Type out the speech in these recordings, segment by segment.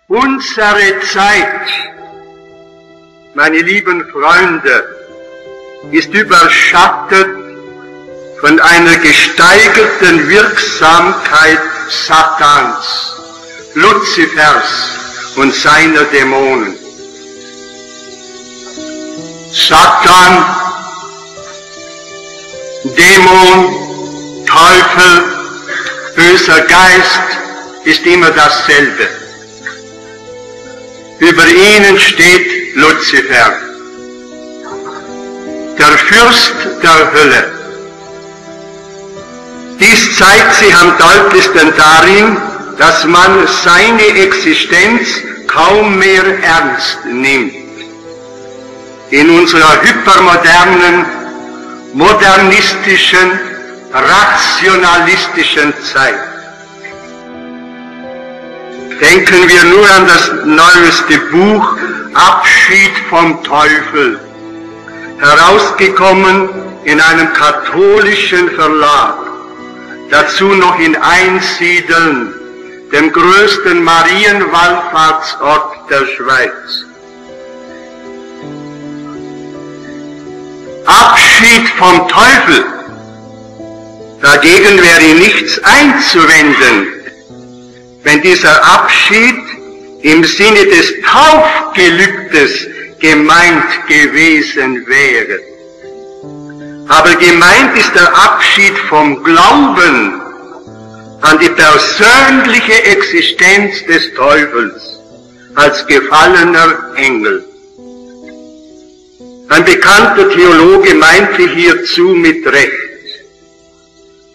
Unsere Zeit, meine lieben Freunde, ist überschattet von einer gesteigerten Wirksamkeit Satans, Luzifers und seiner Dämonen. Satan, Dämon, Teufel, böser Geist ist immer dasselbe. Über ihnen steht Luzifer, der Fürst der Hölle. Dies zeigt sich am deutlichsten darin, dass man seine Existenz kaum mehr ernst nimmt. In unserer hypermodernen, modernistischen, rationalistischen Zeit. Denken wir nur an das neueste Buch Abschied vom Teufel, herausgekommen in einem katholischen Verlag, dazu noch in Einsiedeln, dem größten Marienwallfahrtsort der Schweiz. Abschied vom Teufel, dagegen wäre nichts einzuwenden, wenn dieser Abschied im Sinne des Taufgelübdes gemeint gewesen wäre. Aber gemeint ist der Abschied vom Glauben an die persönliche Existenz des Teufels als gefallener Engel. Ein bekannter Theologe meinte hierzu mit Recht: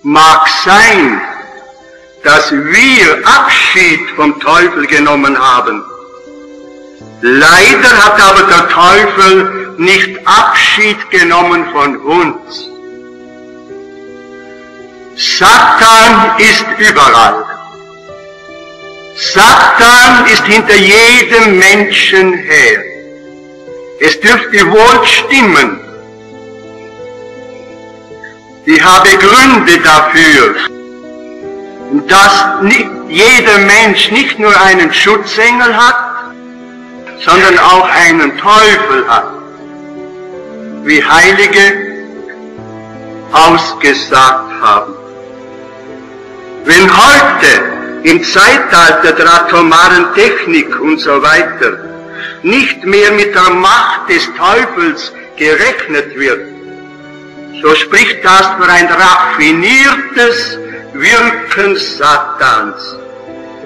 Mag sein, dass wir Abschied vom Teufel genommen haben. Leider hat aber der Teufel nicht Abschied genommen von uns. Satan ist überall. Satan ist hinter jedem Menschen her. Es dürfte wohl stimmen. Ich habe Gründe dafür, dass jeder Mensch nicht nur einen Schutzengel hat, sondern auch einen Teufel hat, wie Heilige ausgesagt haben. Wenn heute im Zeitalter der atomaren Technik und so weiter nicht mehr mit der Macht des Teufels gerechnet wird, so spricht das für ein raffiniertes Wirken Satans,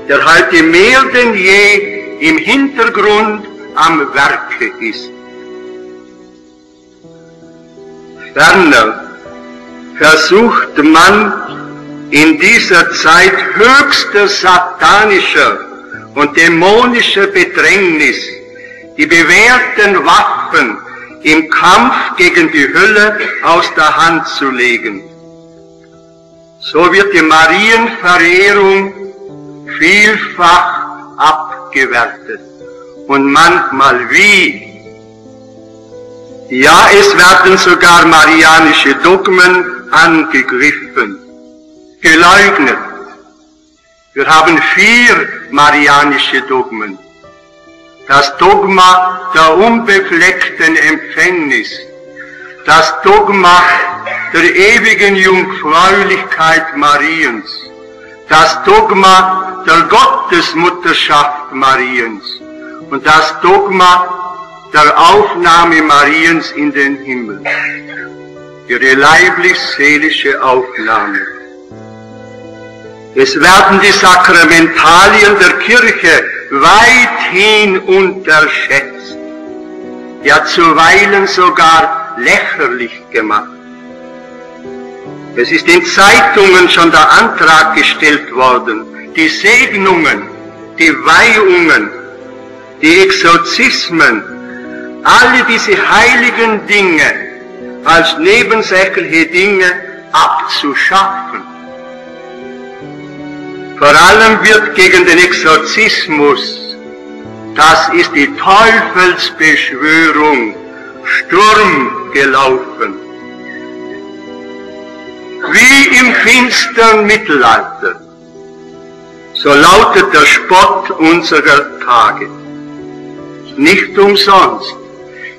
der heute mehr denn je im Hintergrund am Werke ist. Ferner versucht man in dieser Zeit höchster satanischer und dämonischer Bedrängnis die bewährten Waffen im Kampf gegen die Hölle aus der Hand zu legen. So wird die Marienverehrung vielfach abgewertet und manchmal wie. Ja, es werden sogar marianische Dogmen angegriffen, geleugnet. Wir haben 4 marianische Dogmen. Das Dogma der unbefleckten Empfängnis, das Dogma der ewigen Jungfräulichkeit Mariens, das Dogma der Gottesmutterschaft Mariens und das Dogma der Aufnahme Mariens in den Himmel, ihre leiblich-seelische Aufnahme. Es werden die Sakramentalien der Kirche weithin unterschätzt, ja zuweilen sogar lächerlich gemacht. Es ist in Zeitungen schon der Antrag gestellt worden, die Segnungen, die Weihungen, die Exorzismen, alle diese heiligen Dinge als nebensächliche Dinge abzuschaffen. Vor allem wird gegen den Exorzismus, das ist die Teufelsbeschwörung, Sturm gelaufen. Wie im finstern Mittelalter, So lautet der Spott unserer Tage. Nicht umsonst.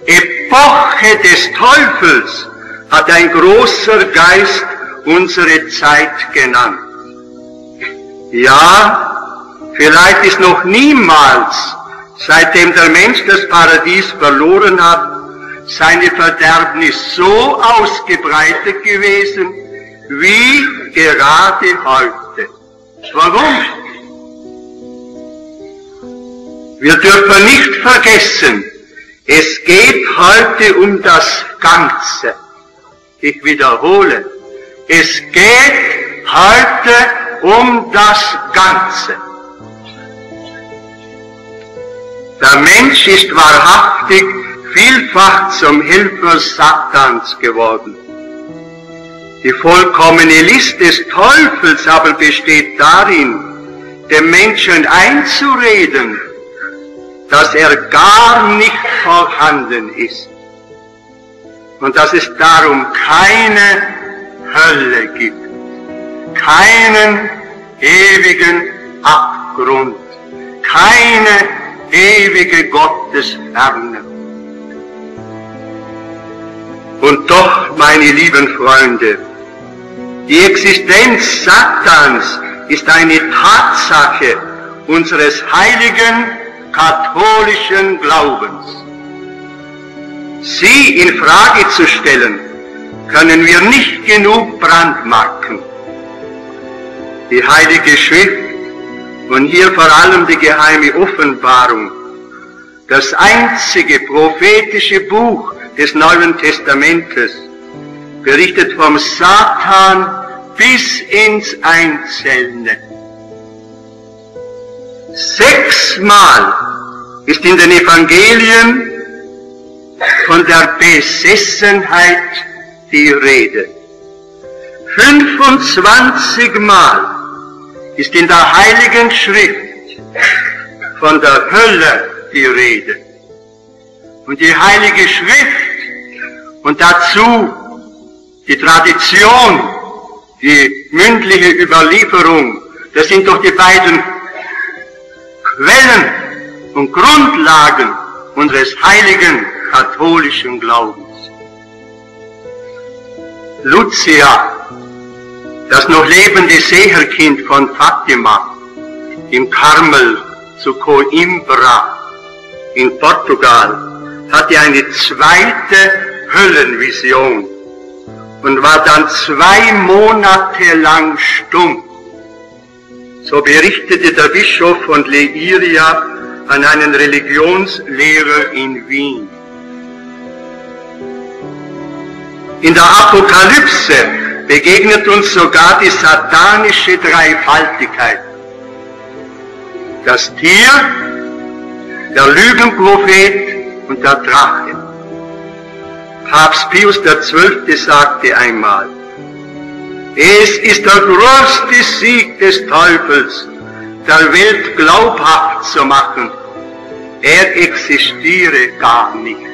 Epoche des Teufels hat ein großer Geist unsere Zeit genannt. Ja, vielleicht ist noch niemals, seitdem der Mensch das Paradies verloren hat, seine Verderbnis so ausgebreitet gewesen, wie gerade heute. Warum? Wir dürfen nicht vergessen, es geht heute um das Ganze. Ich wiederhole, es geht heute um das Ganze. Der Mensch ist wahrhaftig vielfach zum Helfer Satans geworden. Die vollkommene List des Teufels aber besteht darin, dem Menschen einzureden, dass er gar nicht vorhanden ist und dass es darum keine Hölle gibt, keinen ewigen Abgrund, keine ewige Gottesferne. Und doch, meine lieben Freunde, die Existenz Satans ist eine Tatsache unseres heiligen katholischen Glaubens. Sie in Frage zu stellen, können wir nicht genug brandmarken. Die Heilige Schrift und hier vor allem die geheime Offenbarung, das einzige prophetische Buch des Neuen Testamentes, berichtet vom Satan bis ins Einzelne. 6-mal ist in den Evangelien von der Besessenheit die Rede. 25-mal ist in der Heiligen Schrift von der Hölle die Rede. Und die Heilige Schrift und dazu die Tradition, die mündliche Überlieferung, das sind doch die beiden Quellen und Grundlagen unseres heiligen katholischen Glaubens. Lucia, das noch lebende Seherkind von Fatima, im Karmel zu Coimbra in Portugal, hatte eine zweite Höllenvision und war dann 2 Monate lang stumm. So berichtete der Bischof von Leiria an einen Religionslehrer in Wien. In der Apokalypse begegnet uns sogar die satanische Dreifaltigkeit. Das Tier, der Lügenprophet und der Drache. Papst Pius XII. Sagte einmal, es ist der größte Sieg des Teufels, der Welt glaubhaft zu machen, er existiere gar nicht.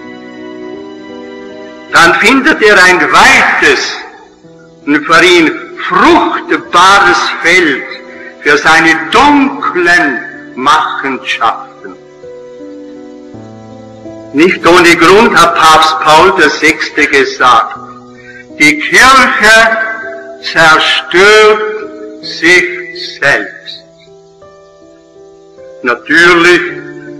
Dann findet er ein weites und für ihn fruchtbares Feld für seine dunklen Machenschaften. Nicht ohne Grund hat Papst Paul VI. Gesagt, die Kirche zerstört sich selbst. Natürlich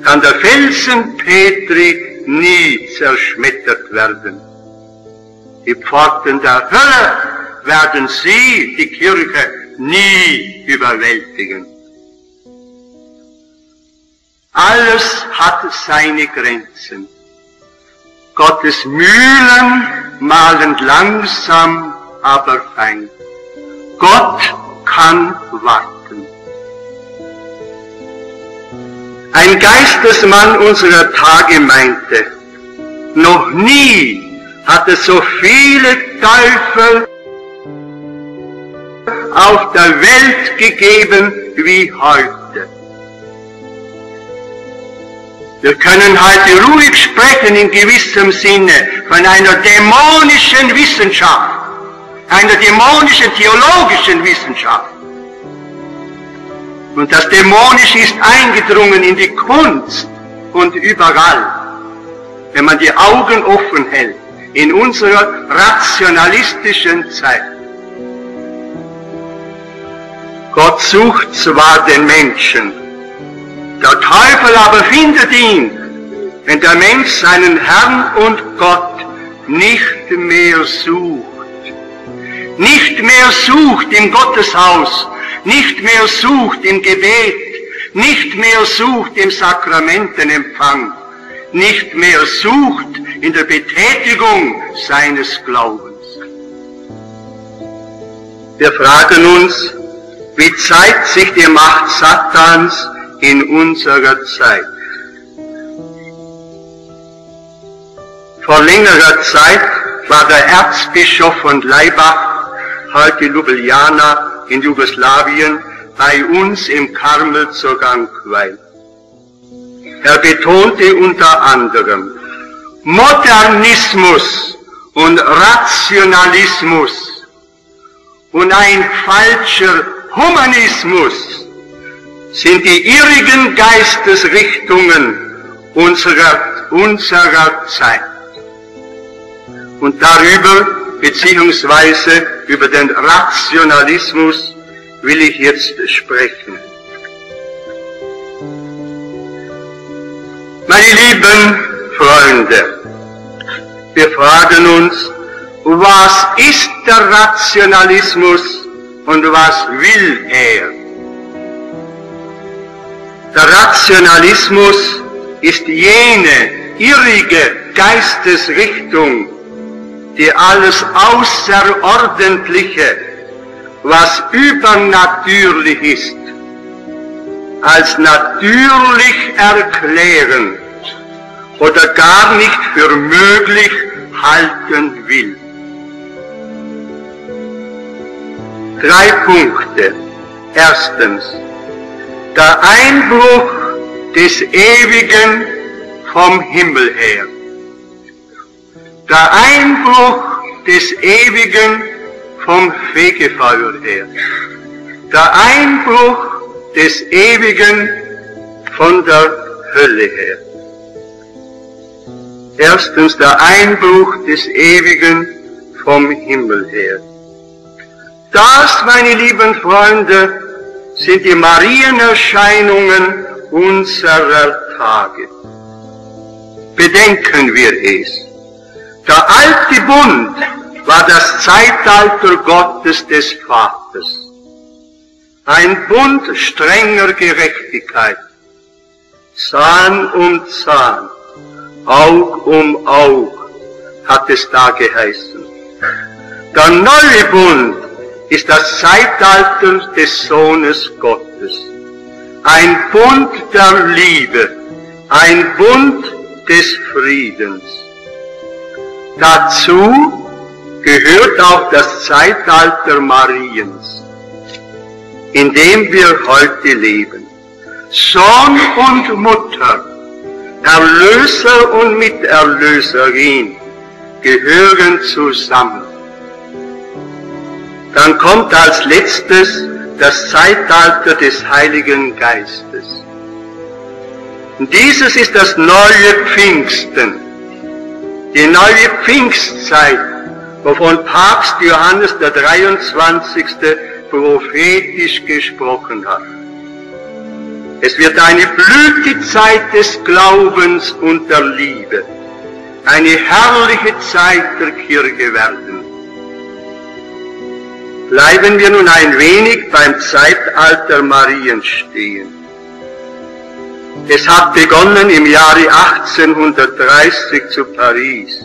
kann der Felsen Petri nie zerschmettert werden. Die Pforten der Hölle werden sie, die Kirche, nie überwältigen. Alles hat seine Grenzen. Gottes Mühlen mahlen langsam, aber fein. Gott kann warten. Ein Geistesmann unserer Tage meinte, noch nie hat es so viele Teufel auf der Welt gegeben wie heute. Wir können heute ruhig sprechen in gewissem Sinne von einer dämonischen Wissenschaft, einer dämonischen theologischen Wissenschaft. Und das Dämonische ist eingedrungen in die Kunst und überall. Wenn man die Augen offen hält, in unserer rationalistischen Zeit. Gott sucht zwar den Menschen, der Teufel aber findet ihn, wenn der Mensch seinen Herrn und Gott nicht mehr sucht. Nicht mehr sucht im Gotteshaus, nicht mehr sucht im Gebet, nicht mehr sucht im Sakramentenempfang, nicht mehr sucht in der Betätigung seines Glaubens. Wir fragen uns, wie zeigt sich die Macht Satans in unserer Zeit? Vor längerer Zeit war der Erzbischof von Laibach, heute Ljubljana in Jugoslawien, bei uns im Karmel zur Gangweih. Er betonte unter anderem, Modernismus und Rationalismus und ein falscher Humanismus sind die irrigen Geistesrichtungen unserer Zeit. Und darüber, beziehungsweise über den Rationalismus, will ich jetzt sprechen. Meine lieben Freunde, wir fragen uns, was ist der Rationalismus und was will er? Der Rationalismus ist jene irrige Geistesrichtung, die alles Außerordentliche, was übernatürlich ist, als natürlich erklären oder gar nicht für möglich halten will. 3 Punkte. Erstens, der Einbruch des Ewigen vom Himmel her. Der Einbruch des Ewigen vom Fegefeuer her. Der Einbruch des Ewigen von der Hölle her. Erstens, der Einbruch des Ewigen vom Himmel her. Das, meine lieben Freunde, sind die Marienerscheinungen unserer Tage. Bedenken wir es. Der alte Bund war das Zeitalter Gottes des Vaters. Ein Bund strenger Gerechtigkeit. Zahn um Zahn, Aug um Aug, hat es da geheißen. Der neue Bund ist das Zeitalter des Sohnes Gottes. Ein Bund der Liebe, ein Bund des Friedens. Dazu gehört auch das Zeitalter Mariens, in dem wir heute leben. Sohn und Mutter, Erlöser und Miterlöserin gehören zusammen. Dann kommt als letztes das Zeitalter des Heiligen Geistes. Und dieses ist das neue Pfingsten, die neue Pfingstzeit, wovon Papst Johannes der 23. prophetisch gesprochen hat. Es wird eine Blütezeit des Glaubens und der Liebe, eine herrliche Zeit der Kirche werden. Bleiben wir nun ein wenig beim Zeitalter Mariens stehen. Es hat begonnen im Jahre 1830 zu Paris.